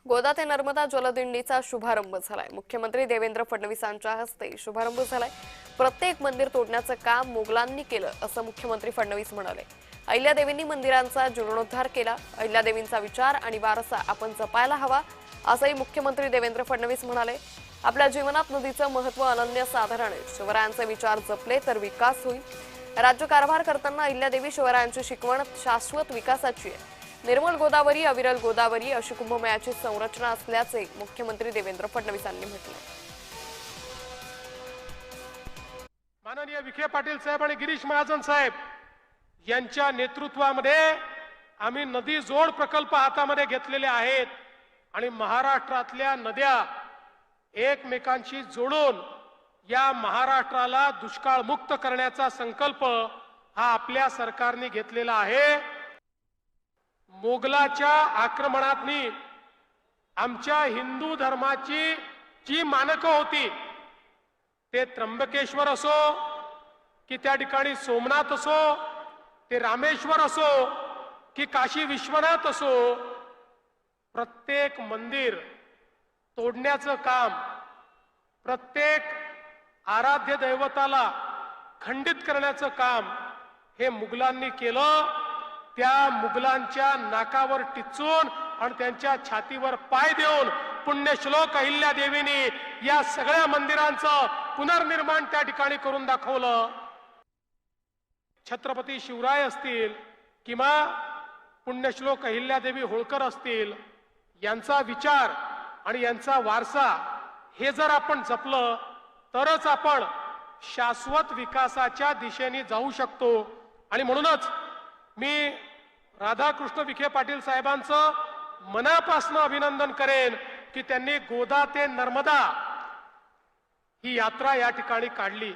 गोदा ते नर्मदा जलदिंडीचा शुभारंभ झालाय। मुख्यमंत्री देवेंद्र फडणवीसांच्या हस्ते शुभारंभ झालाय। प्रत्येक मंदिर तोडण्याचं काम मोगलांनी केलं असं मुख्यमंत्री फडणवीस म्हणाले। अहिल्यादेवींनी मंदिरांचा जीर्णोद्धार केला। अहिल्यादेवींचा विचार आणि वारसा आपण जपायला हवा असंही मुख्यमंत्री देवेंद्र फडणवीस म्हणाले। आपल्या जीवनात नदीचं महत्त्व अनन्यसाधारण आहे। शिवरायांचे विचार जपले तर विकास होईल। राज्य कारभार करताना अहिल्यादेवी शिवरायांची शिकवण शाश्वत विकासाची आहे। निर्मल गोदावरी, अविरल गोदावरी अशी कुंभमेळ्याची संरचना असल्याचे मुख्यमंत्री देवेंद्र फडणवीसांनी म्हटले। माननीय विखे पाटील साहेब आणि गिरीश महाजन साहेब यांच्या नेतृत्वामध्ये आम्ही नदी जोड प्रकल्प हातामध्ये घेतलेले आहेत आणि महाराष्ट्रातल्या नद्या एकमेकांशी जोडून या महाराष्ट्राला दुष्काळ मुक्त करण्याचा संकल्प हा आपल्या सरकारने घेतलेला आहे। मोगलाच्या आक्रमणातनी आमच्या हिंदू धर्माची जी मानकं होती ते त्र्यंबकेश्वर असो की त्या ठिकाणी सोमनाथ असो, ते रामेश्वर असो की काशी विश्वनाथ असो, प्रत्येक मंदिर तोडण्याचं काम, प्रत्येक आराध्य दैवताला खंडित करण्याचं काम हे मुघलांनी केलं। त्या मुघलांच्या नाकावर टिचून आणि त्यांच्या छातीवर पाय देऊन पुण्यश्लोक अहिल्यादेवींनी या सगळ्या मंदिरांचं पुनर्निर्माण त्या ठिकाणी करून दाखवलं। छत्रपती शिवराय असतील किंवा पुण्यश्लोक अहिल्यादेवी होळकर असतील, यांचा विचार आणि यांचा वारसा हे जर आपण जपलं तरच आपण शाश्वत विकासाच्या दिशेने जाऊ शकतो। आणि म्हणूनच मी राधाकृष्ण विखे पाटील साहेबांचं मनापासून अभिनंदन करेन की त्यांनी गोदा ते नर्मदा ही यात्रा या ठिकाणी काढली।